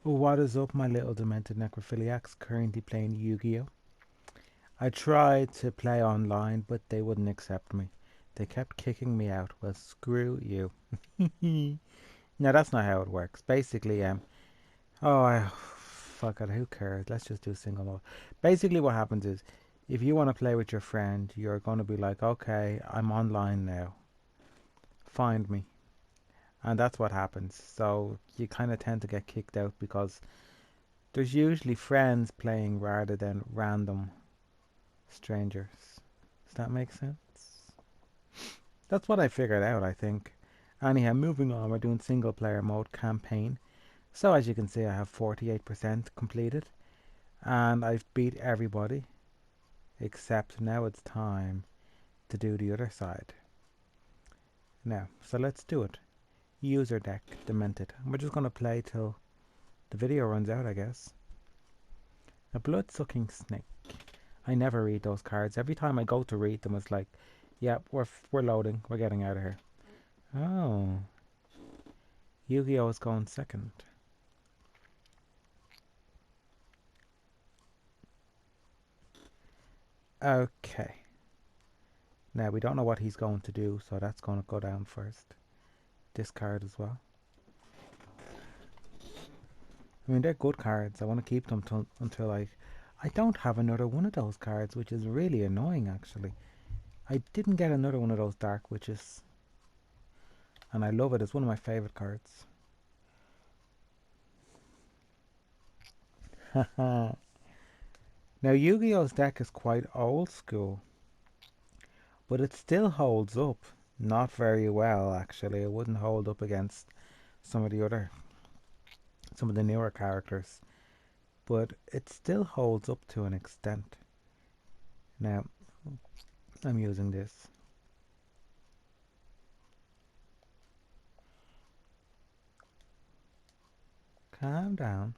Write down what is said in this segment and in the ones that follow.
What is up, my little demented necrophiliacs? Currently playing Yu-Gi-Oh! I tried to play online, but they wouldn't accept me. They kept kicking me out. Well, screw you. No, that's not how it works. Basically, fuck it. Who cares? Let's just do single mode. Basically, what happens is, if you want to play with your friend, you're going to be like, okay, I'm online now. Find me, and that's what happens. So you kind of tend to get kicked out because there's usually friends playing rather than random strangers. Does that make sense? That's what I figured out, I think. Anyhow, moving on, we're doing single player mode campaign. So as you can see, I have 48% completed and I've beat everybody except now it's time to do the other side. Now, so let's do it. User deck, Demented. And we're just going to play till the video runs out, I guess. A blood-sucking snake. I never read those cards. Every time I go to read them, it's like, yeah, we're loading. We're getting out of here. Oh, Yu-Gi-Oh is going second. Okay. Now we don't know what he's going to do, so that's going to go down first. Discard as well. I mean, they're good cards. I want to keep them until I don't have another one of those cards, which is really annoying actually. I didn't get another one of those Dark Witches, and I love it. It's one of my favorite cards. Now Yu-Gi-Oh's deck is quite old school, but it still holds up. Not very well actually. It wouldn't hold up against some of the newer characters, but it still holds up to an extent. Now I'm using this. Calm down.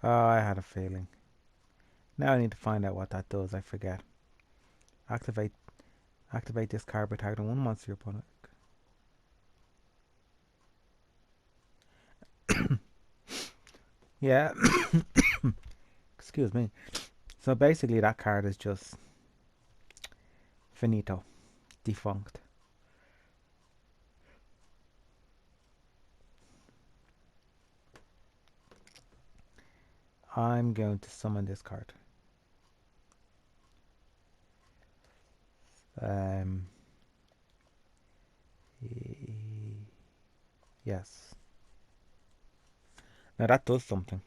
Oh, I had a feeling. Now I need to find out what that does. I forget. Activate Activate this card by targeting one monster your opponent. Yeah. Excuse me. So basically that card is just finito. Defunct. I'm going to summon this card. Um, yes. Now that does something.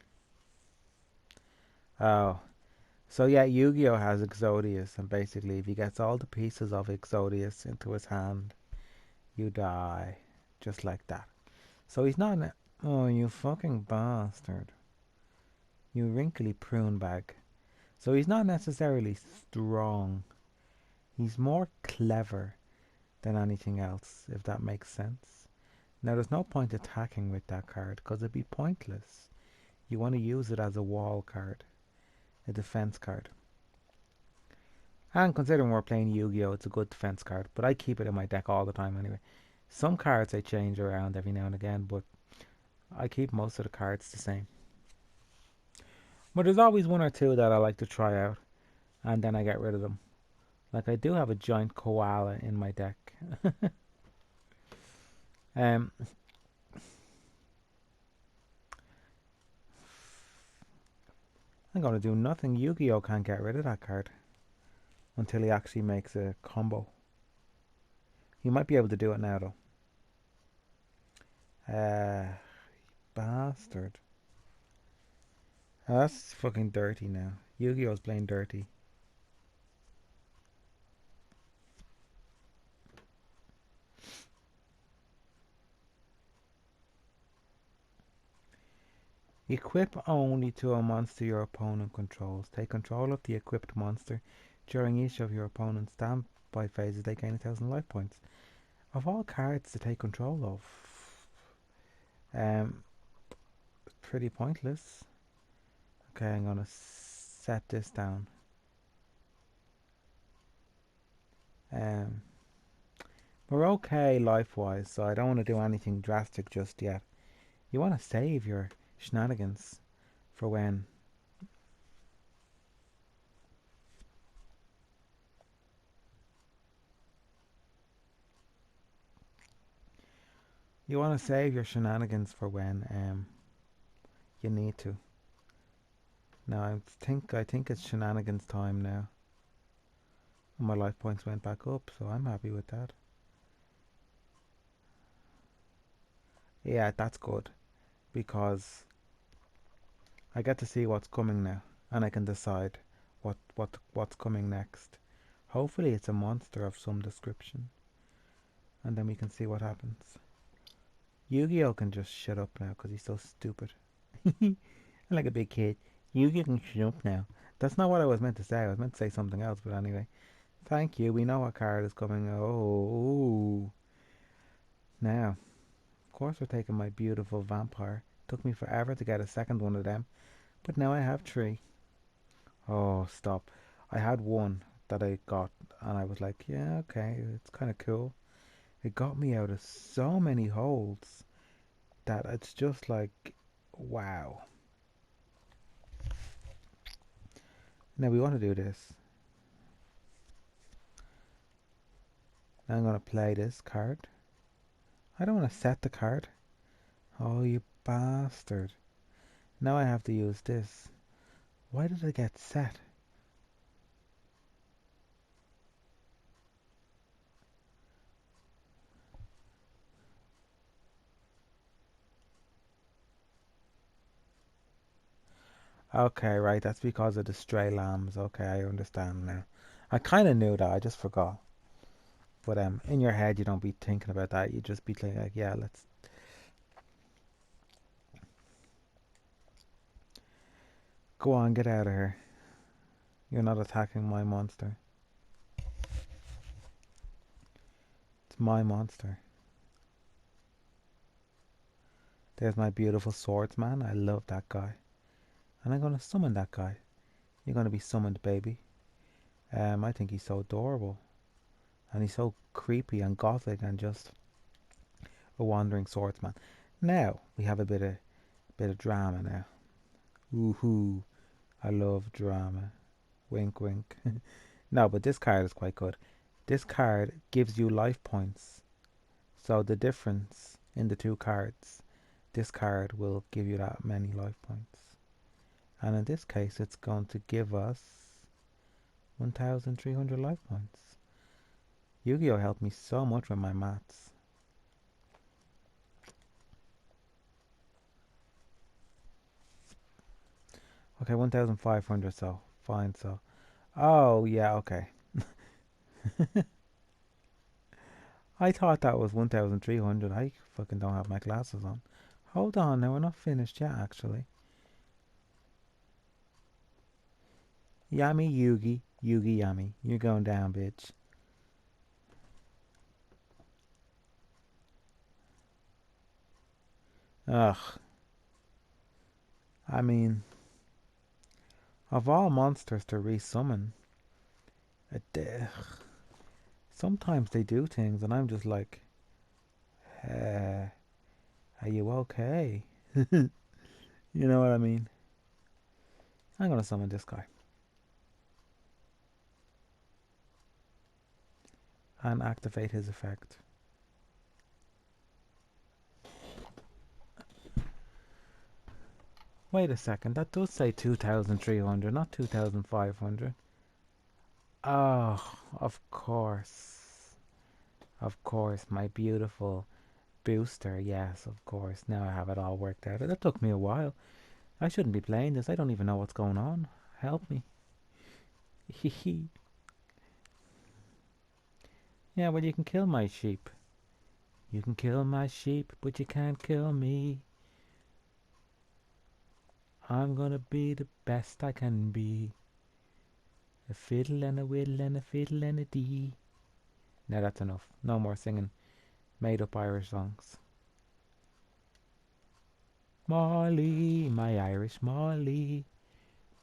Oh. So yeah, Yu-Gi-Oh has Exodius, and basically if he gets all the pieces of Exodius into his hand, you die. Just like that. So he's not an... Oh, you fucking bastard. You wrinkly prune bag. So he's not necessarily strong. He's more clever than anything else, if that makes sense. Now, there's no point attacking with that card because it'd be pointless. You want to use it as a wall card, a defense card. And considering we're playing Yu-Gi-Oh, it's a good defense card, but I keep it in my deck all the time anyway. Some cards I change around every now and again, but I keep most of the cards the same. But there's always one or two that I like to try out, and then I get rid of them. Like I do have a giant koala in my deck. um, I'm gonna do nothing. Yu-Gi-Oh can't get rid of that card until he actually makes a combo. He might be able to do it now though. Bastard. Oh, that's fucking dirty now. Yu-Gi-Oh's playing dirty. Equip only to a monster your opponent controls. Take control of the equipped monster. During each of your opponent's standby phases, they gain 1,000 life points. Of all cards to take control of, um, pretty pointless. Okay, I'm gonna set this down. Um, we're okay life-wise, so I don't want to do anything drastic just yet. You want to save your shenanigans for when you want to save your shenanigans for when you need to. Now I think it's shenanigans time now. My life points went back up, so I'm happy with that. Yeah, that's good because I get to see what's coming now, and I can decide what's coming next. Hopefully, it's a monster of some description, and then we can see what happens. Yu-Gi-Oh can just shut up now because he's so stupid. I'm like a big kid. Yu-Gi-Oh can shut up now. That's not what I was meant to say. I was meant to say something else, but anyway. Thank you. We know what card is coming. Oh, now, of course, we're taking my beautiful vampire. Took me forever to get a second one of them, but now I have three. Oh, stop. I had one that I got, and I was like, yeah, okay, it's kind of cool. It got me out of so many holes that it's just like, wow. Now we want to do this. Now I'm going to play this card. I don't want to set the card. Oh, you bastard. Now I have to use this. Why did it get set? Okay, right, that's because of the stray lambs. Okay, I understand now. I kind of knew that, I just forgot. But in your head, you don't be thinking about that. You just be thinking like, yeah, let's go on, get out of here. You're not attacking my monster. It's my monster. There's my beautiful swordsman. I love that guy. And I'm gonna summon that guy. You're gonna be summoned, baby. I think he's so adorable. And he's so creepy and gothic and just a wandering swordsman. Now we have a bit of drama now. Woohoo. I love drama. Wink wink. No, but this card is quite good. This card gives you life points. So the difference in the two cards, this card will give you that many life points. And in this case, it's going to give us 1,300 life points. Yu-Gi-Oh helped me so much with my maths. Okay, 1,500, so fine, so. Oh, yeah, okay. I thought that was 1,300. I fucking don't have my glasses on. Hold on, now we're not finished yet, actually. Yami Yugi, Yugi Yami. You're going down, bitch. Ugh. I mean, of all monsters to resummon, sometimes they do things and I'm just like, are you okay? You know what I mean? I'm gonna summon this guy and activate his effect. Wait a second, that does say 2,300, not 2,500. Oh, of course. Of course, my beautiful booster. Yes, of course. Now I have it all worked out. That took me a while. I shouldn't be playing this. I don't even know what's going on. Help me. Yeah, well, you can kill my sheep. You can kill my sheep, but you can't kill me. I'm gonna be the best I can be. A fiddle and a whittle and a fiddle and a dee. Now that's enough. No more singing made up Irish songs. Molly, my Irish Molly.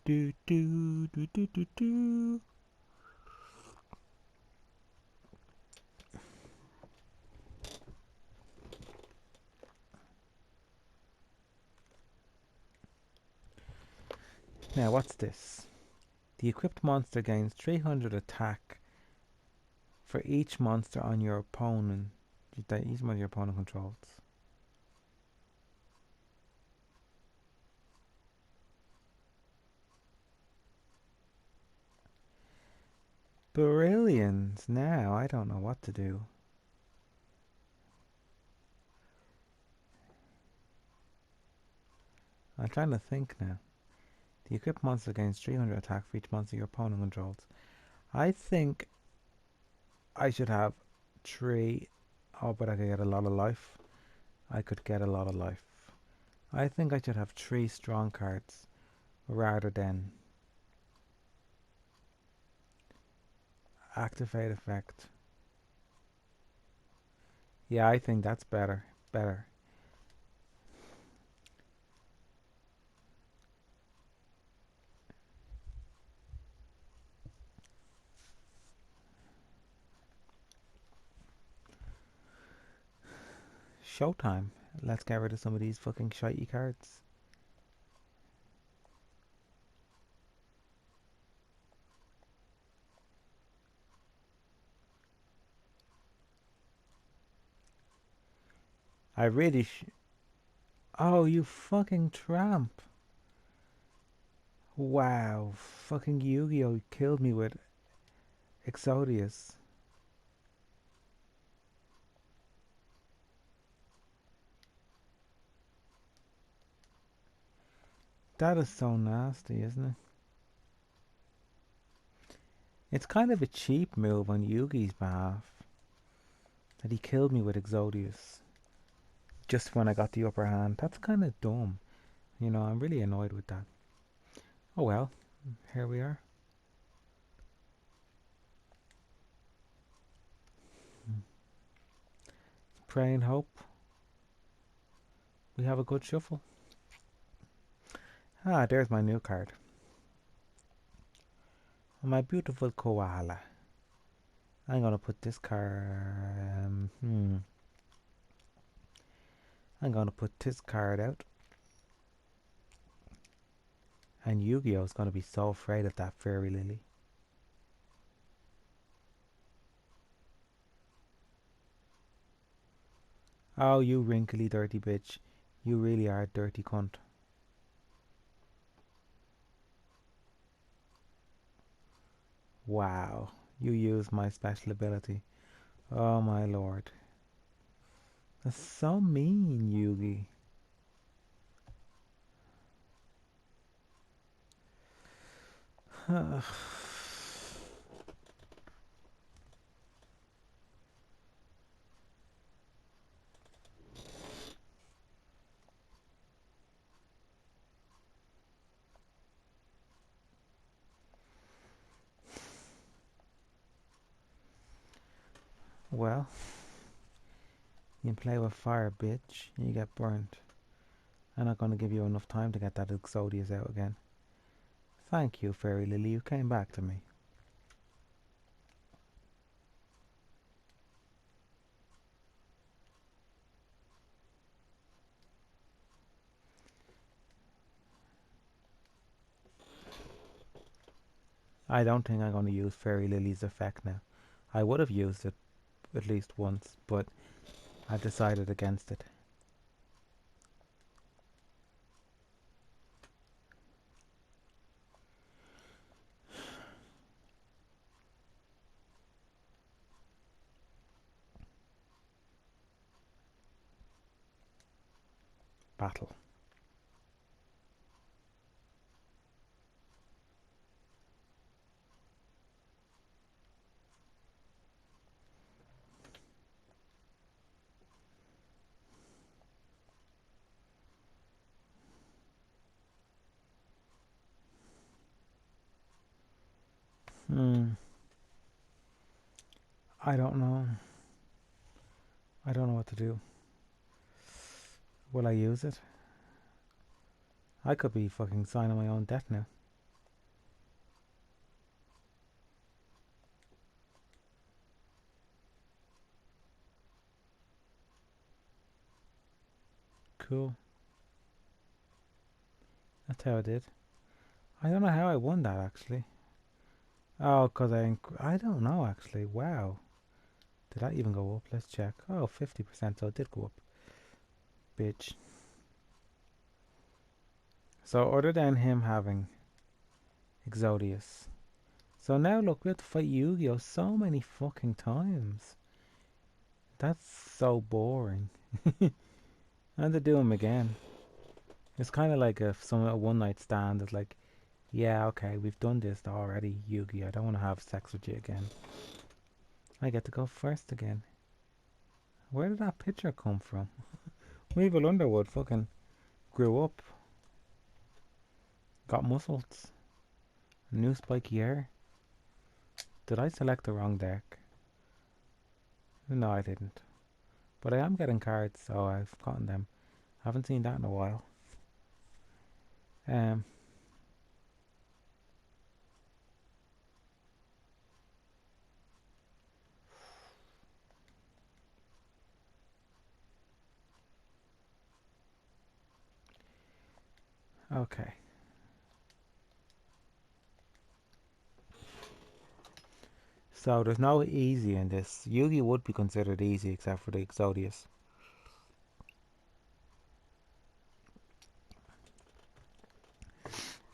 Do do do do do do. Now, what's this? The equipped monster gains 300 attack for each monster on your opponent. That each one your opponent controls. Brilliant. Now I don't know what to do. I'm trying to think now. The equipped monster gains 300 attack for each monster your opponent controls. I think I should have 3. Oh, but I could get a lot of life. I could get a lot of life. I think I should have 3 strong cards rather than activate effect. Yeah, I think that's better. Better. Showtime. Let's get rid of some of these fucking shitey cards. I really Oh, you fucking tramp. Wow. Fucking Yu-Gi-Oh! Killed me with Exodius. That is so nasty, isn't it? It's kind of a cheap move on Yugi's behalf that he killed me with Exodius just when I got the upper hand. That's kind of dumb. You know, I'm really annoyed with that. Oh well, here we are. Pray and hope we have a good shuffle. Ah, there's my new card. My beautiful koala. I'm gonna put this card. I'm gonna put this card out. And Yu-Gi-Oh! Is gonna be so afraid of that Fairy Lily. Oh, you wrinkly dirty bitch. You really are a dirty cunt. Wow. You use my special ability. Oh my lord. That's so mean, Yugi. Well, you play with fire, bitch, and you get burnt. I'm not gonna give you enough time to get that Exodius out again. Thank you, Fairy Lily, you came back to me. I don't think I'm going to use Fairy Lily's effect now. I would have used it at least once, but I've decided against it. Battle. I don't know. I don't know what to do. Will I use it? I could be fucking signing my own death now. Cool. That's how I did. I don't know how I won that actually. Oh, because I don't know actually. Wow. Did that even go up? Let's check. Oh, 50%, so it did go up. Bitch. So other than him having Exodius. So now look, we have to fight Yu-Gi-Oh! So many fucking times. That's so boring. And to do him again. It's kind of like a one night stand. It's like, yeah, okay, we've done this already, Yugi. I don't want to have sex with you again. I get to go first again. Where did that picture come from? Weevil Underwood fucking grew up, got muscles, new spiky hair. Did I select the wrong deck? No, I didn't. But I am getting cards, so I've gotten them. Haven't seen that in a while. Um. Okay. So there's no easy in this. Yugi would be considered easy except for the Exodius.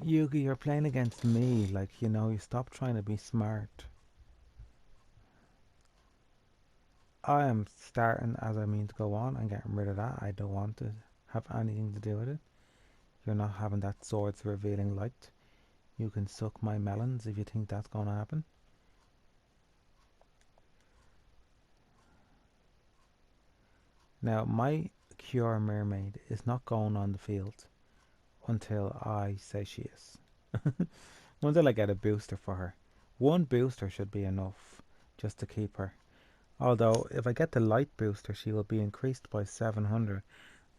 Yugi, you're playing against me. Like, you stop trying to be smart. I am starting as I mean to go on and getting rid of that. I don't want to have anything to do with it. You're not having that swords revealing light. You can suck my melons if you think that's going to happen. Now, my Cure Mermaid is not going on the field until I say she is. Until I get a booster for her. One booster should be enough just to keep her. Although, if I get the light booster, she will be increased by 700.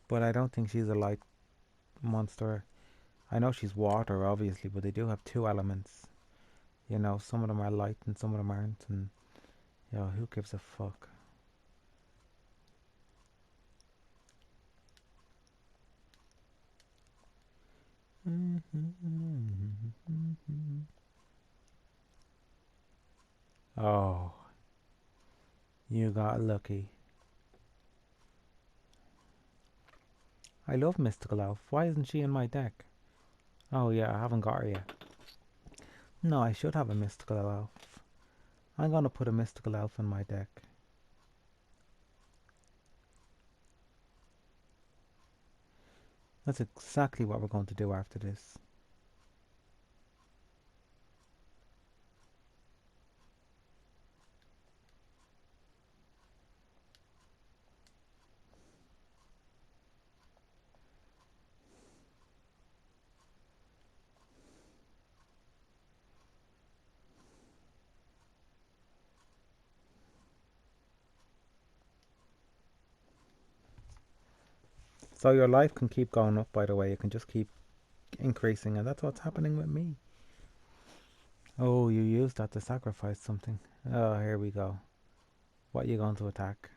But I don't think she's a light monster. I know she's water, obviously, but they do have two elements. Some of them are light and some of them aren't. And, who gives a fuck? Oh, you got lucky. I love Mystical Elf. Why isn't she in my deck? Oh yeah, I haven't got her yet. No, I should have a Mystical Elf. I'm gonna put a Mystical Elf in my deck. That's exactly what we're going to do after this. So your life can keep going up, by the way. You can just keep increasing, and that's what's happening with me. Oh, you used that to sacrifice something. Oh, here we go. What are you going to attack?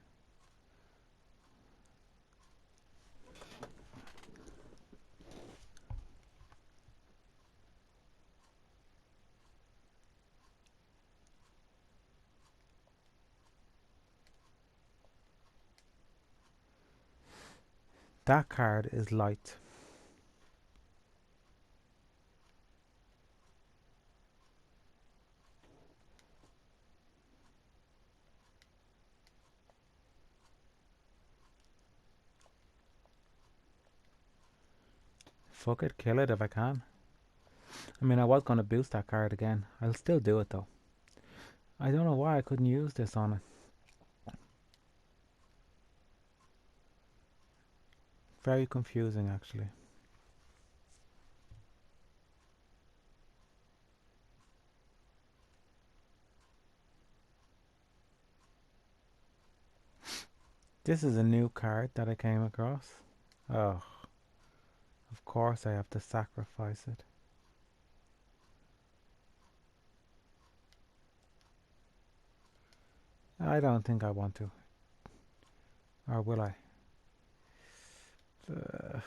That card is light. Fuck it, kill it if I can. I mean, I was going to boost that card again. I'll still do it though. I don't know why I couldn't use this on it. Very confusing, actually. This is a new card that I came across. Oh, of course I have to sacrifice it. I don't think I want to. Or will I? Uh,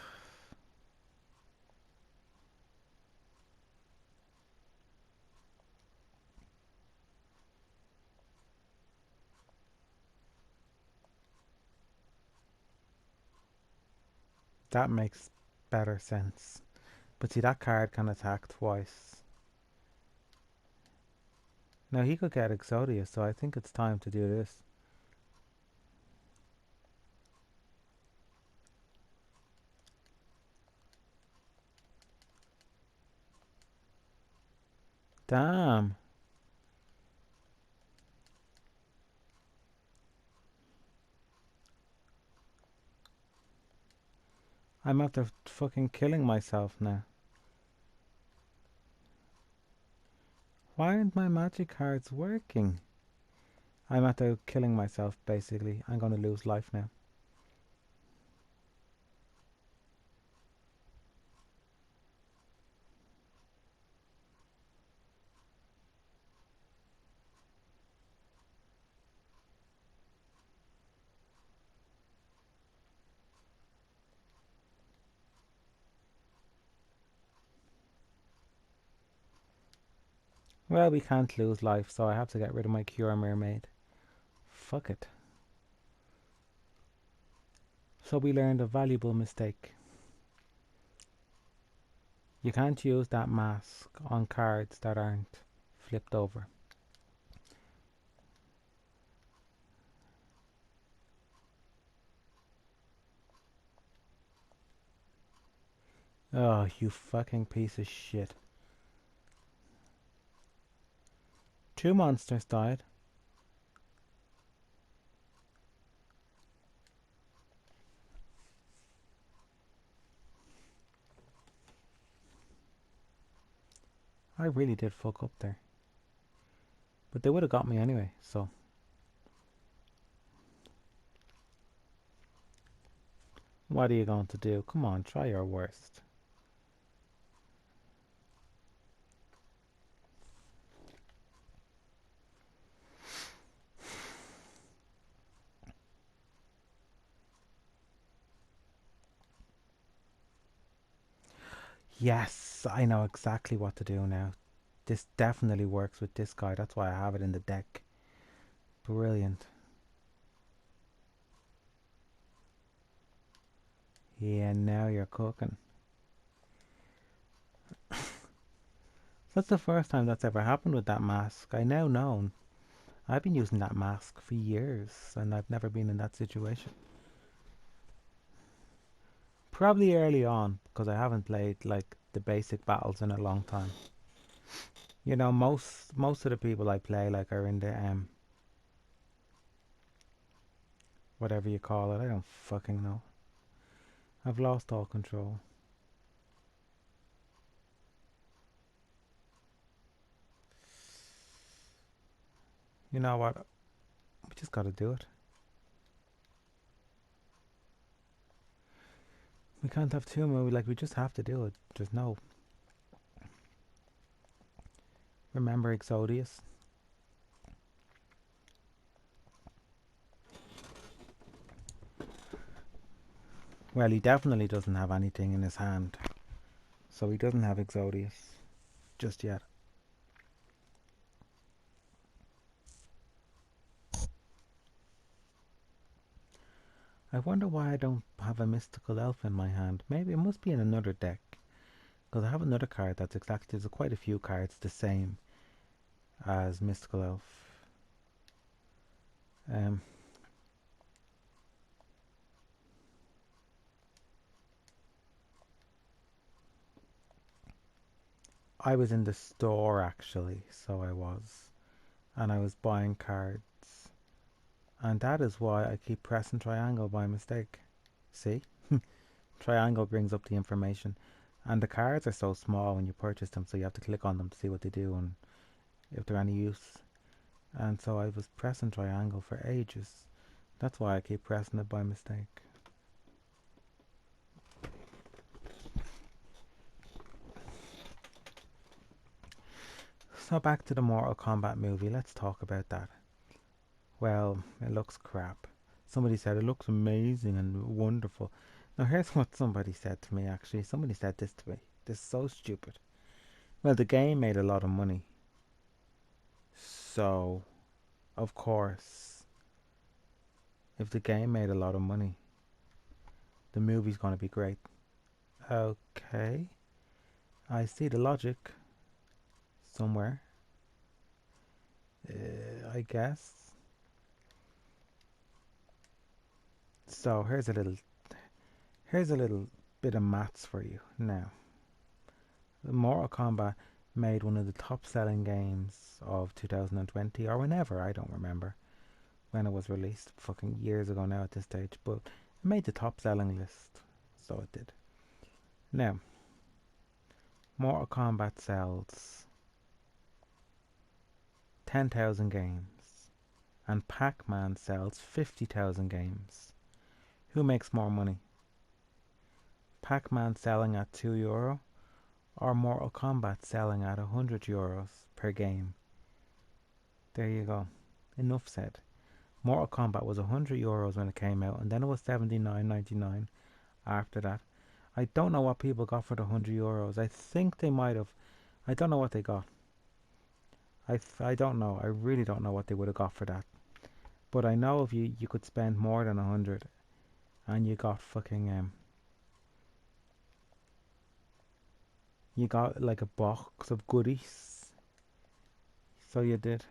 That makes better sense. But see, that card can attack twice. Now he could get Exodia, so I think it's time to do this. Damn. I'm after fucking killing myself now. Why aren't my magic cards working? I'm after killing myself, basically. I'm gonna lose life now. Well, we can't lose life, so I have to get rid of my Cure Mermaid. Fuck it. So we learned a valuable mistake. You can't use that mask on cards that aren't flipped over. Oh, you fucking piece of shit. 2 monsters died. I really did fuck up there. But they would have got me anyway, so. What are you going to do? Come on, try your worst. Yes, I know exactly what to do now. This definitely works with this guy. That's why I have it in the deck. Brilliant. Yeah, now you're cooking. That's the first time that's ever happened with that mask. I now know. I've been using that mask for years and I've never been in that situation. Probably early on because I haven't played like the basic battles in a long time. You know, most of the people I play like are in the whatever you call it. I don't fucking know. I've lost all control. You know what? We just gotta do it. We can't have two more. Like we just have to do it. There's no. Remember Exodius? Well, he definitely doesn't have anything in his hand, so he doesn't have Exodius just yet. I wonder why I don't have a mystical elf in my hand. Maybe it must be in another deck. Because I have another card that's exactly, there's quite a few cards the same as mystical elf. Um, I was in the store actually, so I was. And I was buying cards. And that is why I keep pressing triangle by mistake. See? Triangle brings up the information. And the cards are so small when you purchase them, so you have to click on them to see what they do and if they're any use. And so I was pressing triangle for ages. That's why I keep pressing it by mistake. So back to the Mortal Kombat movie. Let's talk about that. Well, it looks crap. Somebody said it looks amazing and wonderful. Now here's what somebody said to me actually. Somebody said this to me. This is so stupid. Well, the game made a lot of money. So, of course, if the game made a lot of money, the movie's going to be great. Okay. I see the logic somewhere. I guess. So here's a little bit of maths for you now. Mortal Kombat made one of the top selling games of 2020 or whenever, I don't remember when it was released, fucking years ago now at this stage, but it made the top selling list, so it did. Now, Mortal Kombat sells 10,000 games and Pac-Man sells 50,000 games. Who makes more money? Pac-Man selling at €2 or Mortal Kombat selling at €100 per game? There you go. Enough said. Mortal Kombat was €100 when it came out, and then it was 79.99 after that. I don't know what people got for the €100. I think they might have. I don't know what they got. I don't know. I really don't know what they would have got for that. But I know if you could spend more than 100, and you got fucking you got like a box of goodies. So you did.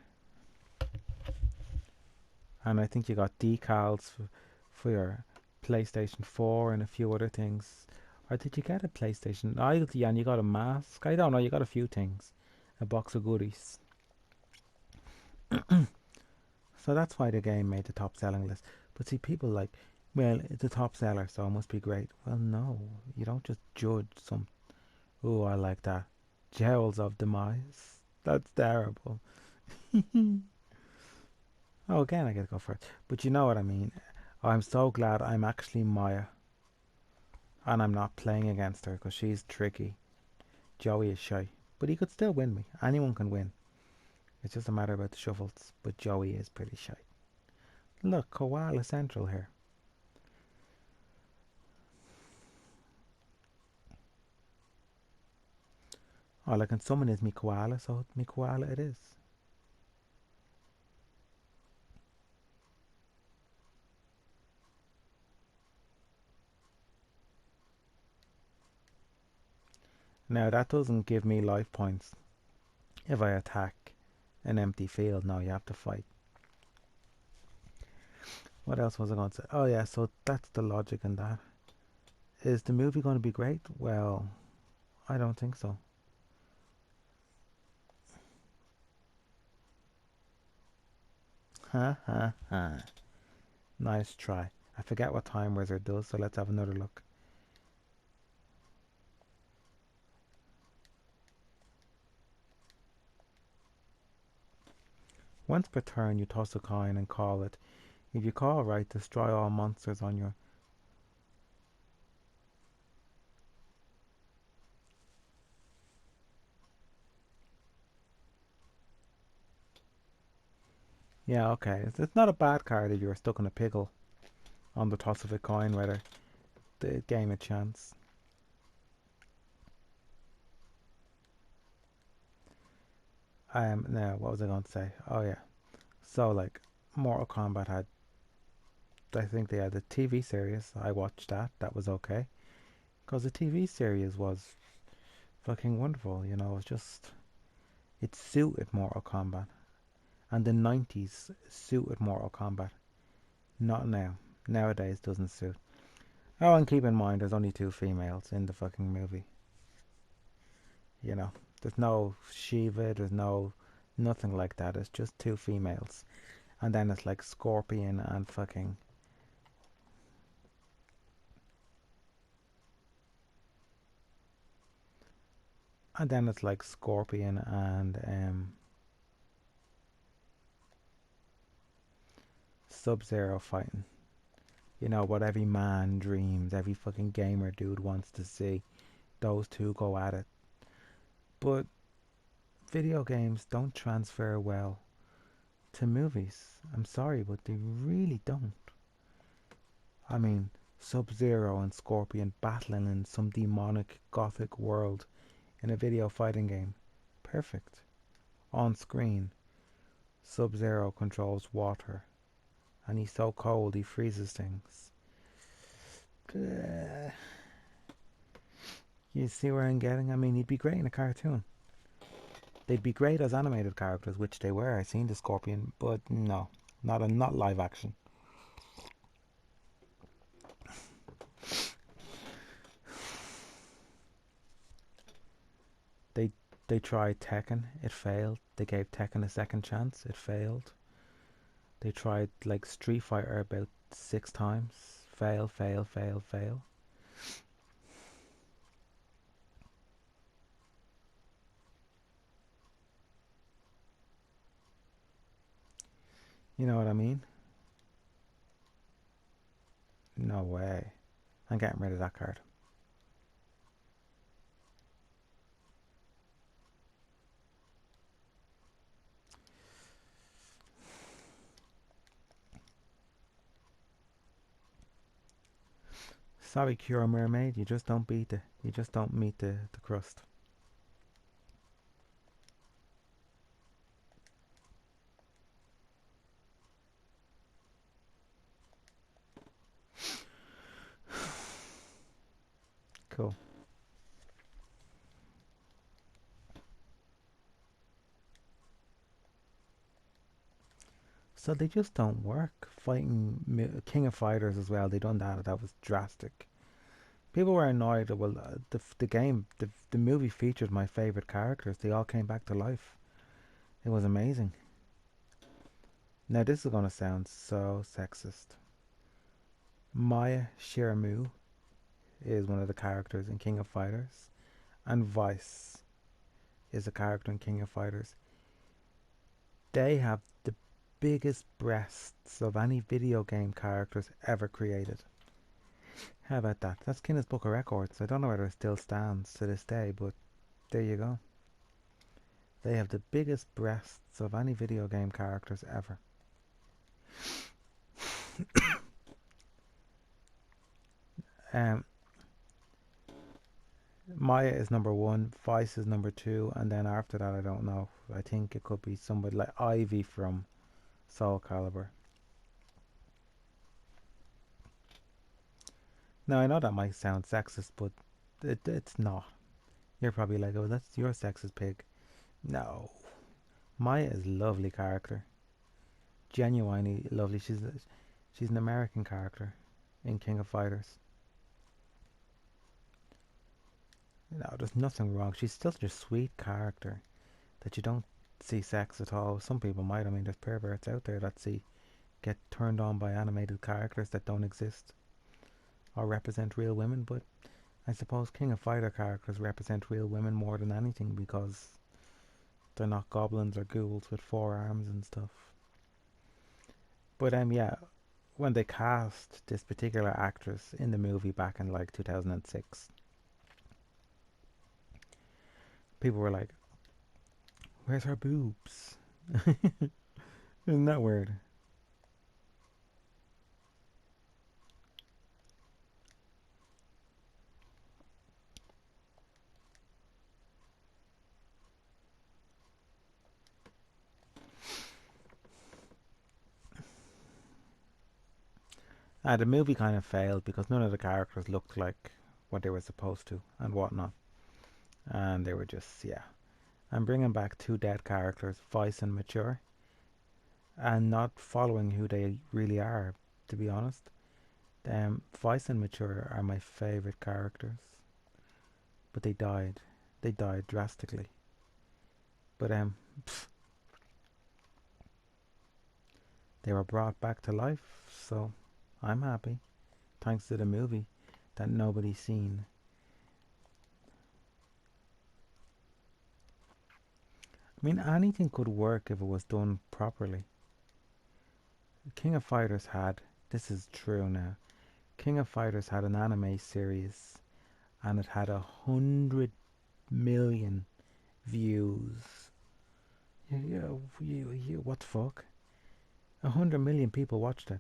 And I think you got decals for your PlayStation 4 and a few other things. Or did you get a PlayStation? Yeah, and you got a mask. I don't know. You got a few things. A box of goodies. So that's why the game made the top selling list. But see, people like, well, it's a top seller, so it must be great. Well, no. You don't just judge some. Oh, I like that. Jewels of Demise. That's terrible. Oh, again, I get to go first. But you know what I mean. I'm so glad I'm actually Maya. And I'm not playing against her because she's tricky. Joey is shy. But he could still win me. Anyone can win. It's just a matter about the shuffles. But Joey is pretty shy. Look, Koala Central here. All I can summon is me koala, so me koala it is. Now that doesn't give me life points if I attack an empty field. No, you have to fight. What else was I going to say? Oh yeah, so that's the logic in that. Is the movie going to be great? Well, I don't think so. Ha ha ha. Nice try. I forget what Time Wizard does, so let's have another look. Once per turn, you toss a coin and call it. If you call right, destroy all monsters on your... Yeah, okay. It's not a bad card if you're stuck in a pickle on the toss of a coin, whether the game a chance. Now, what was I going to say? Oh yeah. So like, Mortal Kombat had, I think they had a TV series. I watched that. That was okay. Because the TV series was fucking wonderful. You know, it suited Mortal Kombat. And the 90s suited Mortal Kombat. Not now. Nowadays doesn't suit. Oh, and keep in mind, there's only two females in the fucking movie. You know, there's no Shiva, there's nothing like that. It's just two females. And then it's like Scorpion and fucking... And then it's like Scorpion and Sub-Zero fighting. You know, what every man dreams, every fucking gamer dude wants to see. Those two go at it. But video games don't transfer well to movies. I'm sorry, but they really don't. I mean, Sub-Zero and Scorpion battling in some demonic gothic world in a video fighting game. Perfect. On screen, Sub-Zero controls water, and he's so cold he freezes things. Uh, you see where I'm getting? I mean, he'd be great in a cartoon. They'd be great as animated characters, which they were. I seen the Scorpion, but no, not live action. They they tried Tekken, it failed. They gave Tekken a second chance, it failed. They tried like Street Fighter about 6 times, fail, fail, fail, fail. You know what I mean? No way. I'm getting rid of that card. Sorry, Cure Mermaid, you just don't meet the crust. Cool. So they just don't work. Fighting King of Fighters as well. They done that. That was drastic. People were annoyed. Well, the movie featured my favorite characters. They all came back to life. It was amazing. Now this is gonna sound so sexist. Maya Shiramu is one of the characters in King of Fighters, and Vice is a character in King of Fighters. They have the biggest breasts of any video game characters ever created. How about that? That's Guinness Book of Records. I don't know whether it still stands to this day, but there you go. They have the biggest breasts of any video game characters ever. um, Maya is number one, Vice is number two, and then after that, I don't know. I think it could be somebody like Ivy from Soul Calibur. Now, I know that might sound sexist, but it's not. You're probably like, oh, that's your sexist pig. No. Maya is a lovely character. Genuinely lovely. She's an American character in King of Fighters. No, there's nothing wrong. She's still such a sweet character that you don't see sex at all. Some people might. I mean, there's perverts out there that get turned on by animated characters that don't exist or represent real women. But I suppose King of Fighter characters represent real women more than anything because they're not goblins or ghouls with 4 arms and stuff. But yeah, when they cast this particular actress in the movie back in like 2006, people were like, "Where's her boobs?" Isn't that weird? The movie kind of failed because none of the characters looked like what they were supposed to and whatnot. And they were just, yeah. I'm bringing back two dead characters, Vice and Mature, and not following who they really are, to be honest. Vice and Mature are my favorite characters, but they died. They died drastically. But pff, they were brought back to life, so I'm happy, thanks to the movie that nobody's seen. I mean, anything could work if it was done properly. King of Fighters had, this is true now, King of Fighters had an anime series and it had 100 million views. What the fuck? 100 million people watched it.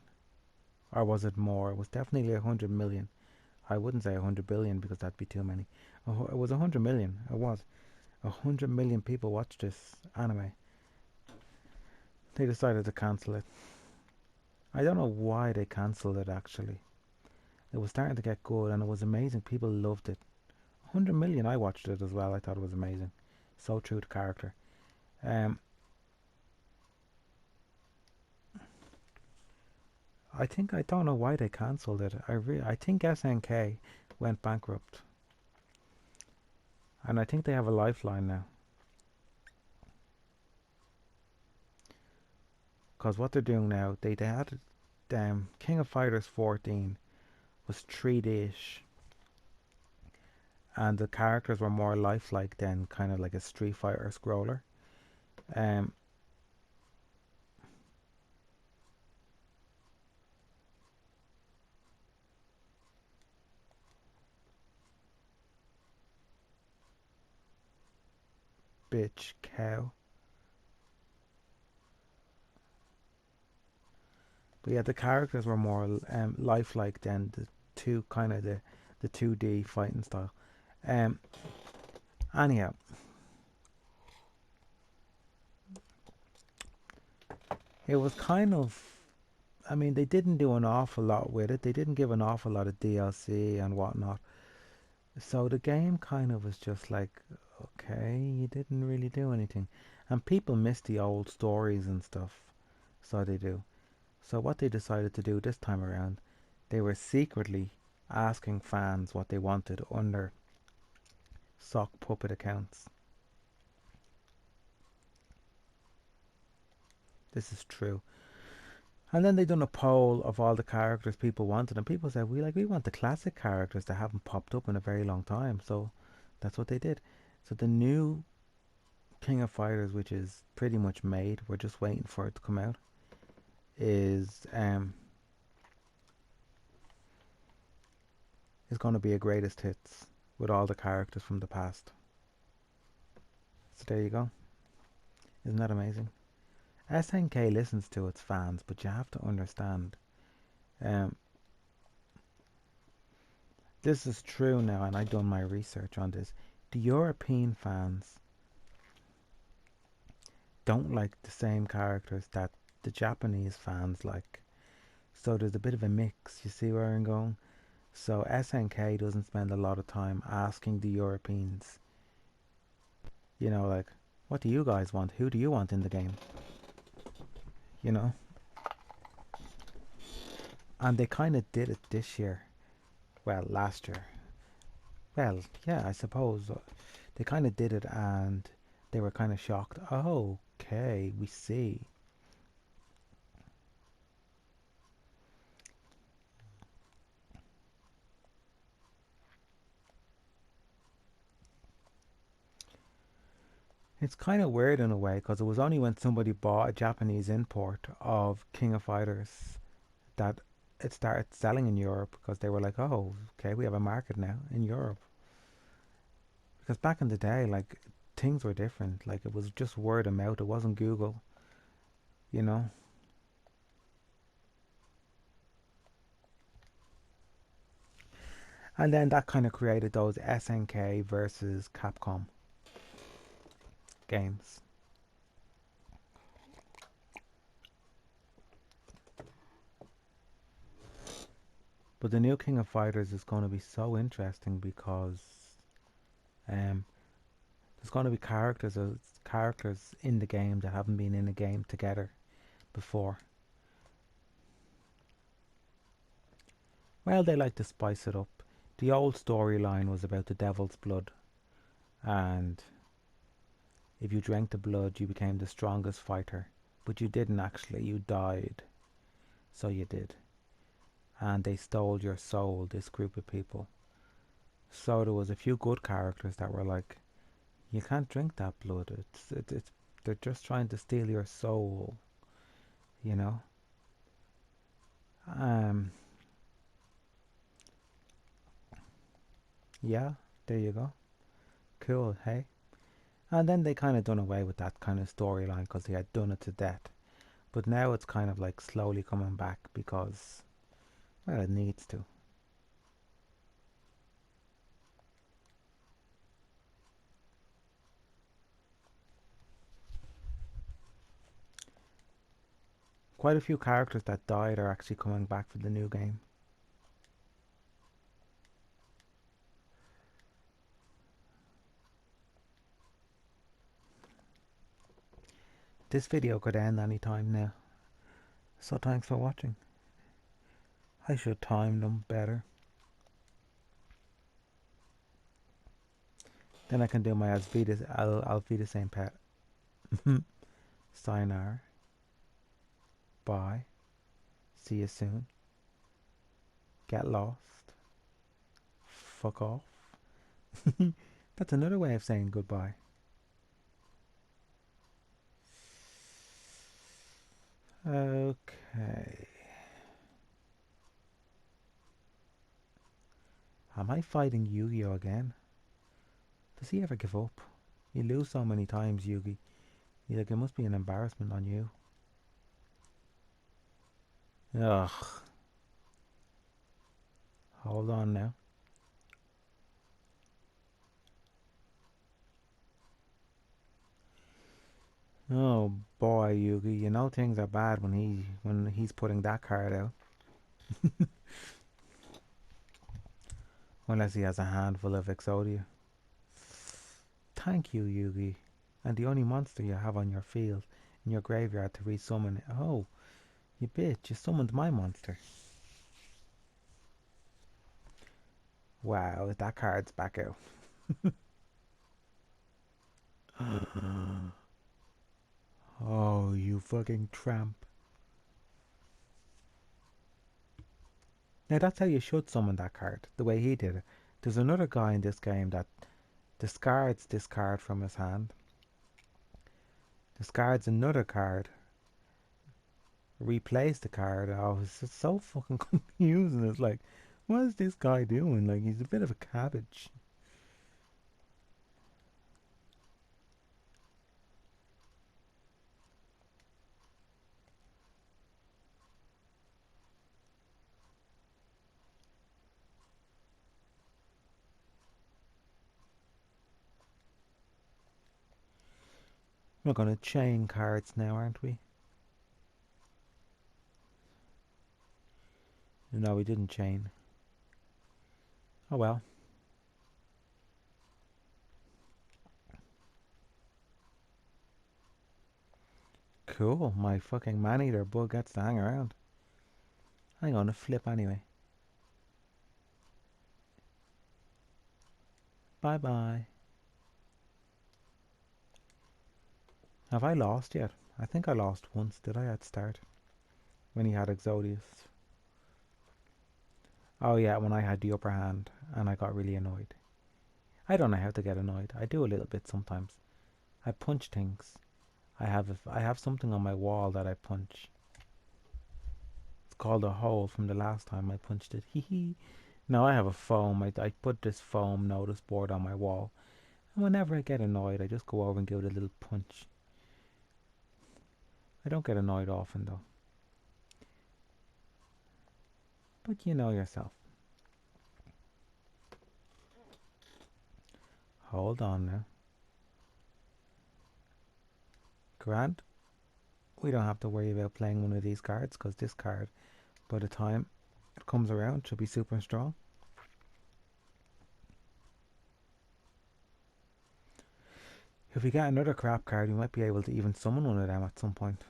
Or was it more? It was definitely 100 million. I wouldn't say 100 billion because that'd be too many. It was 100 million. It was. 100 million people watched this anime. They decided to cancel it. I don't know why they cancelled it actually. It was starting to get good, and it was amazing. People loved it. 100 million. I watched it as well. I thought it was amazing. So true to character. Um, I don't know why they cancelled it. I think SNK went bankrupt, and I think they have a lifeline now. Because what they're doing now, they had King of Fighters 14 was 3D-ish, and the characters were more lifelike than kind of like a Street Fighter scroller. Um, bitch, cow. But yeah, the characters were more lifelike than the the 2D fighting style. Um, anyhow, it was kind of. I mean, they didn't do an awful lot with it. They didn't give an awful lot of DLC and whatnot. So the game kind of was just like, okay, you didn't really do anything. And people miss the old stories and stuff. So they do. So what they decided to do this time around, they were secretly asking fans what they wanted under sock puppet accounts. This is true. And then they done a poll of all the characters people wanted, and people said we want the classic characters that haven't popped up in a very long time. So that's what they did. So the new King of Fighters, which is pretty much made, we're just waiting for it to come out, is going to be a greatest hits with all the characters from the past. So there you go. Isn't that amazing? SNK listens to its fans, but you have to understand, um, this is true now, and I've done my research on this. The European fans don't like the same characters that the Japanese fans like. So there's a bit of a mix. You see where I'm going? So SNK doesn't spend a lot of time asking the Europeans, like, what do you guys want? Who do you want in the game? You know? And they kind of did it this year. Well, last year. Well, yeah, I suppose. They kind of did it and they were kind of shocked. Oh, okay, we see. It's kind of weird in a way because it was only when somebody bought a Japanese import of King of Fighters that it started selling in Europe because they were like, oh, okay, we have a market now in Europe. Because back in the day, like, things were different. Like, it was just word of mouth. It wasn't Google, you know? And then that kind of created those SNK versus Capcom games. But the new King of Fighters is going to be so interesting because um, there's going to be characters in the game that haven't been in a game together before. Well, they like to spice it up. The old storyline was about the devil's blood, and if you drank the blood, you became the strongest fighter. But you didn't actually, you died. So you did. And they stole your soul, this group of people. So there was a few good characters that were like, you can't drink that blood. It's they're just trying to steal your soul, you know. Um, yeah, there you go. Cool, hey. And then they kind of done away with that kind of storyline because they had done it to death. But now it's kind of like slowly coming back because, well, it needs to. Quite a few characters that died are actually coming back for the new game. This video could end any time now. So thanks for watching. I should time them better. Then I can do my I'll be the same pet. Sayonara. Bye. See you soon. Get lost. Fuck off. That's another way of saying goodbye. Okay. Am I fighting Yu-Gi-Oh again? Does he ever give up? You lose so many times, Yugi. You're like, it must be an embarrassment on you. Ugh. Hold on now. Oh boy, Yugi, you know things are bad when he's putting that card out. Unless he has a handful of Exodia. Thank you, Yugi. And the only monster you have on your field in your graveyard to resummon it. Oh, you bitch, you summoned my monster. Wow, that card's back out. Oh, you fucking tramp. Now that's how you should summon that card, the way he did it. There's another guy in this game that discards this card from his hand, discards another card, replays the card. Oh, it's just so fucking confusing. It's like, what is this guy doing? Like, he's a bit of a cabbage. We're gonna chain cards now, aren't we? No, we didn't chain. Oh well. Cool, my fucking man-eater bug gets to hang around. I'm gonna flip anyway. Bye bye. Have I lost yet? I think I lost once. Did I at start? When he had Exodius. Oh yeah, when I had the upper hand and I got really annoyed. I don't know how to get annoyed. I do a little bit sometimes. I punch things. I have something on my wall that I punch. It's called a hole from the last time I punched it. Hee hee. Now I have a foam. I put this foam notice board on my wall. And whenever I get annoyed, I just go over and give it a little punch. I don't get annoyed often though. But you know yourself. Hold on now. Grant, we don't have to worry about playing one of these cards because this card, by the time it comes around, should be super strong. If we get another crap card, we might be able to even summon one of them at some point.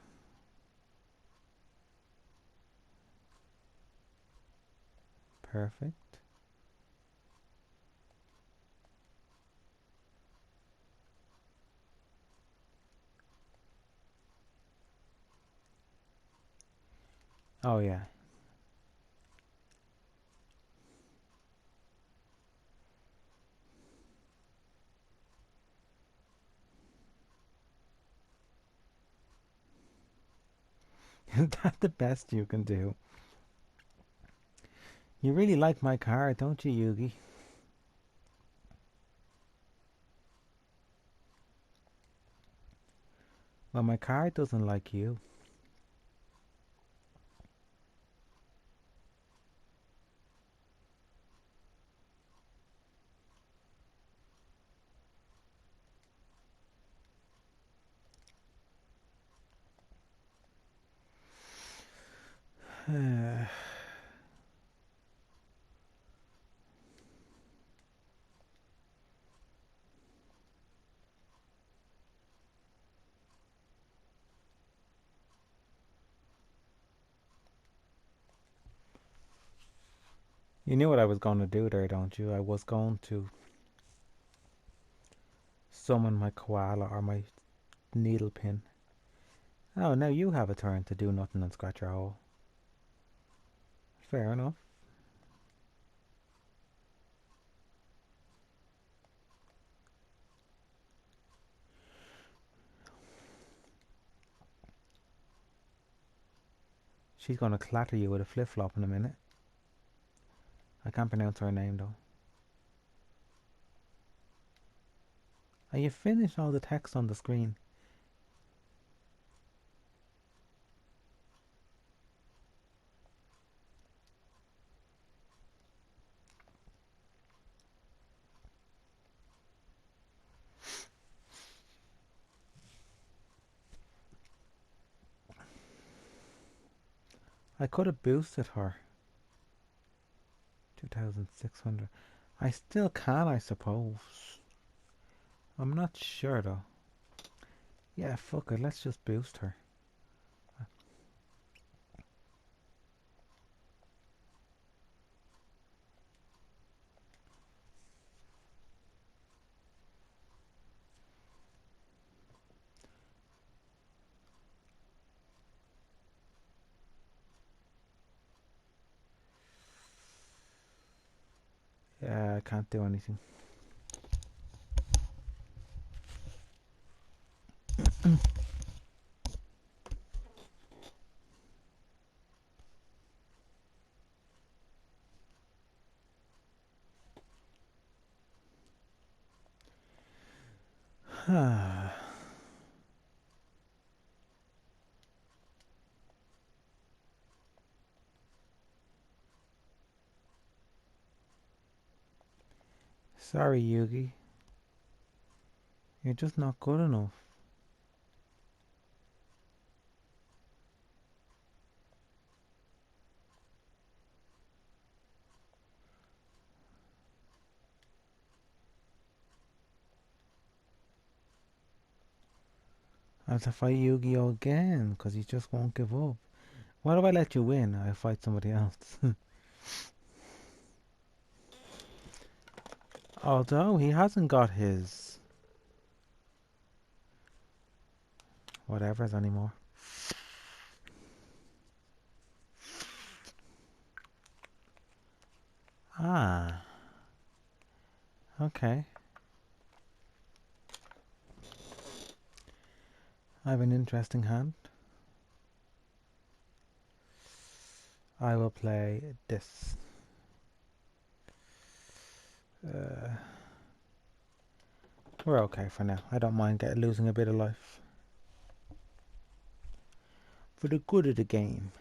Perfect. Oh yeah. Is that the best you can do? You really like my card, don't you, Yugi? Well, my card doesn't like you. You knew what I was going to do there, don't you? I was going to summon my koala or my needle pin. Oh, now you have a turn to do nothing and scratch your hole. Fair enough. She's going to clatter you with a flip-flop in a minute. I can't pronounce her name though. Are you finished all the text on the screen? I could have boosted her. 2,600. I still can, I suppose. I'm not sure though. Yeah, fuck it. Let's just boost her. Yeah, I can't do anything. Sorry, Yugi. You're just not good enough. I have to fight Yu-Gi-Oh again because he just won't give up. What if I let you win? I fight somebody else. Although he hasn't got his whatever's anymore. Ah, okay. I have an interesting hand. I will play this. We're okay for now. I don't mind losing a bit of life. For the good of the game.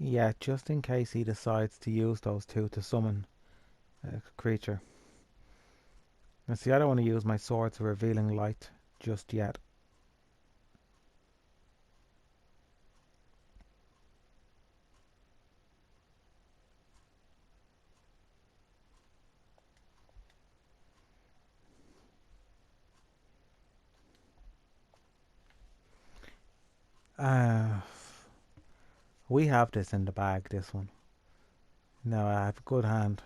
Yeah, just in case he decides to use those two to summon a creature. Now see, I don't want to use my swords of revealing light just yet. We have this in the bag, this one. No, I have a good hand.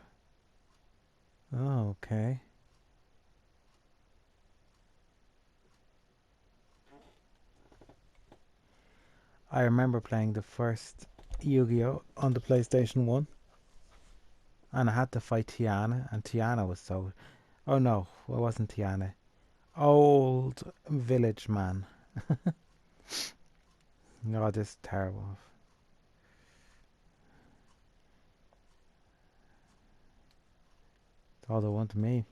Oh, okay. I remember playing the first Yu-Gi-Oh! On the PlayStation 1. And I had to fight Tiana, and Tiana was so... Oh no, it wasn't Tiana. Old village man. Oh, this is terrible. It's all they want to me.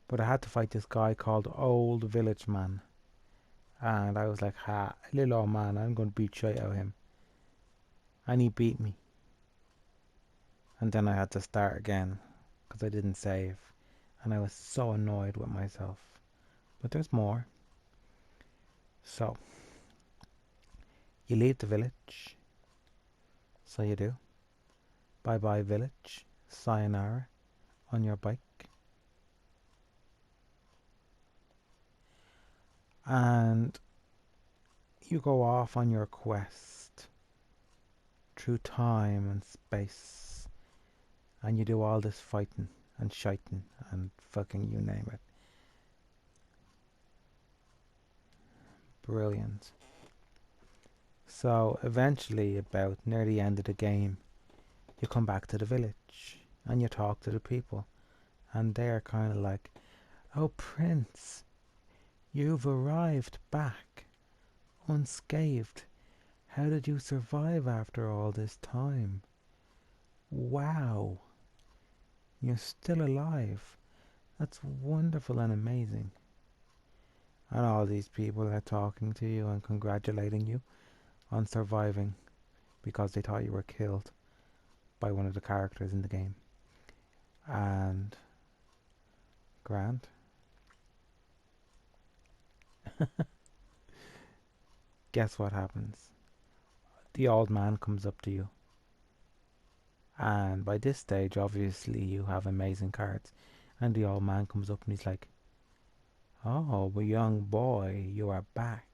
But I had to fight this guy called Old Village Man. And I was like, ha, little old man, I'm going to beat shit out of him. And he beat me. And then I had to start again because I didn't save. And I was so annoyed with myself. But there's more. So, you leave the village. So you do. Bye bye village. Sayonara on your bike. And you go off on your quest through time and space. And you do all this fighting and shiting and fucking you name it. Brilliant. So eventually, about near the end of the game, you come back to the village and you talk to the people. And they're kind of like, oh Prince, you've arrived back unscathed. How did you survive after all this time? Wow, you're still alive. That's wonderful and amazing. And all these people are talking to you and congratulating you on surviving because they thought you were killed by one of the characters in the game. And Grant, guess what happens? The old man comes up to you. And by this stage, obviously, you have amazing cards. And the old man comes up and he's like, oh, young boy, you are back.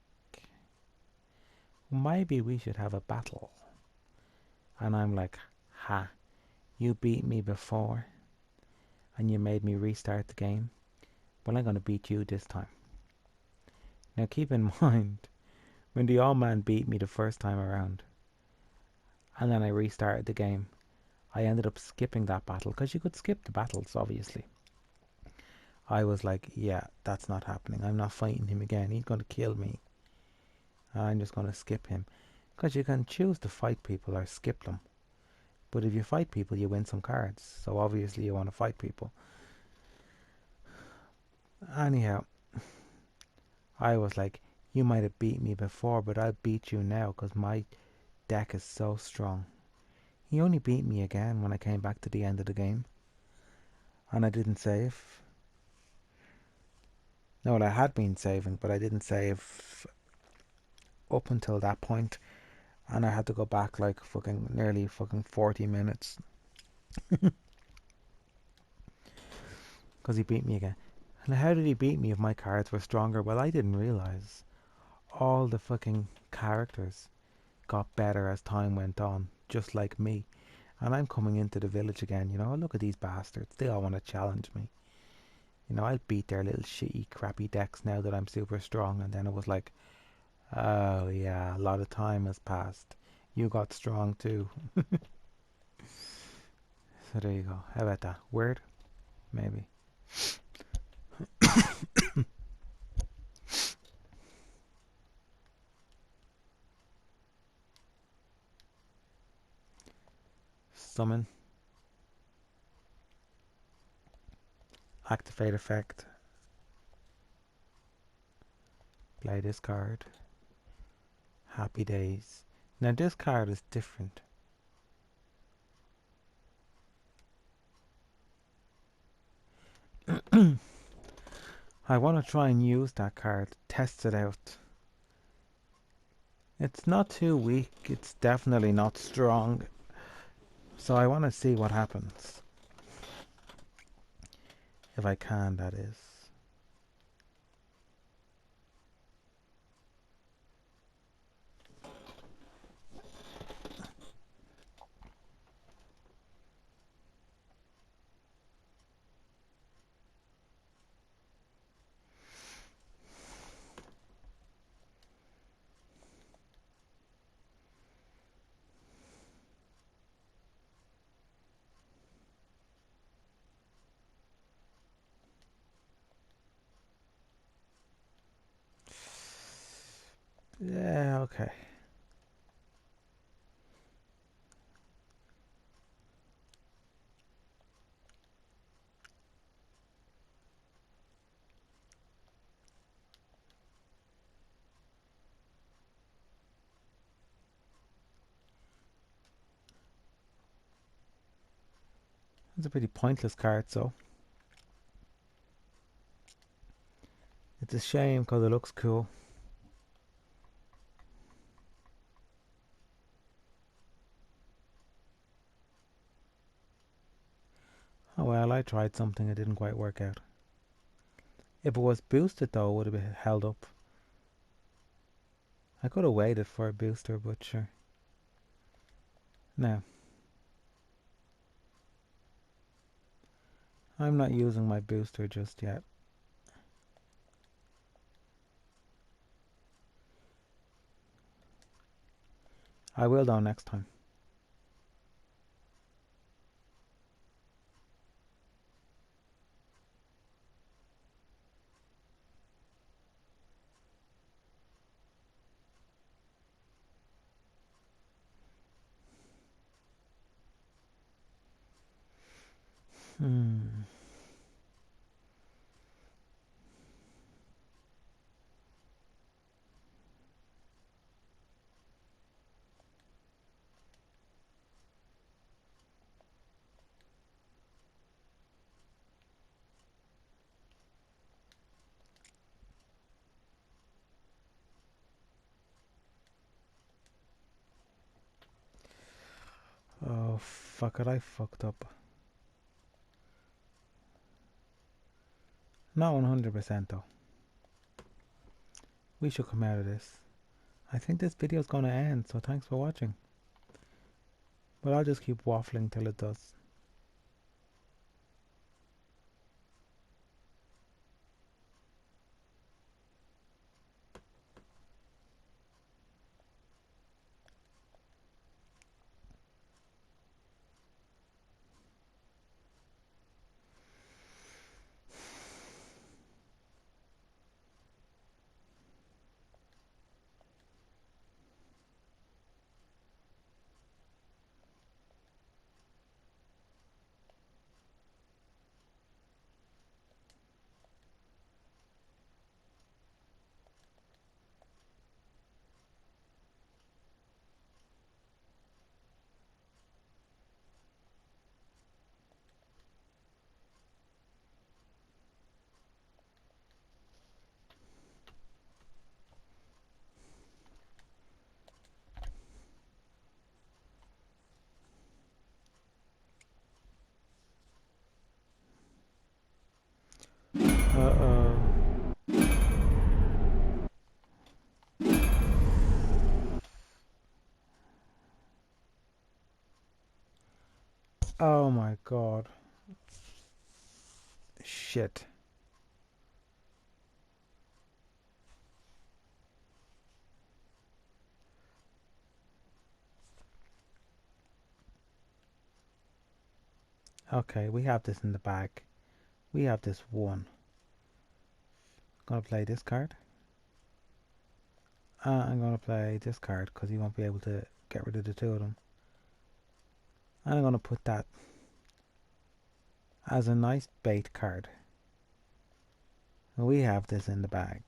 Maybe we should have a battle. And I'm like, ha, you beat me before. And you made me restart the game. But I'm going to beat you this time. Now keep in mind, when the old man beat me the first time around, and then I restarted the game, I ended up skipping that battle, because you could skip the battles, obviously. I was like, yeah, that's not happening. I'm not fighting him again. He's going to kill me. I'm just going to skip him. Because you can choose to fight people or skip them. But if you fight people, you win some cards. So obviously you want to fight people. Anyhow, I was like, you might have beat me before, but I'll beat you now because my deck is so strong. He only beat me again when I came back to the end of the game. And I didn't save. No, I had been saving, but I didn't save up until that point. And I had to go back like nearly 40 minutes. Because he beat me again. And how did he beat me if my cards were stronger? Well, I didn't realize all the fucking characters got better as time went on, just like me. And I'm coming into the village again, you know, look at these bastards. They all want to challenge me. You know, I'll beat their little shitty, crappy decks now that I'm super strong. And then it was like, oh yeah, a lot of time has passed. You got strong too. So there you go. How about that? Weird? Maybe. Summon. Activate effect. Play this card. Happy days. Now this card is different. I want to try and use that card, test it out. It's not too weak, it's definitely not strong. So I want to see what happens. If I can, that is. Yeah, okay. It's a pretty pointless card, so it's a shame because it looks cool. Oh well, I tried something, it didn't quite work out. If it was boosted though, it would have been held up. I could have waited for a booster, but sure. Now, I'm not using my booster just yet. I will though next time. Hmm. Oh fuck it, I fucked up. Not 100% though. We should come out of this. I think this video is going to end, so thanks for watching. But I'll just keep waffling till it does. Uh-oh. Oh my god. Shit. Okay, we have this in the bag. We have this one. Gonna play this card. I'm gonna play this card because he won't be able to get rid of the two of them. And I'm gonna put that as a nice bait card. We have this in the bag.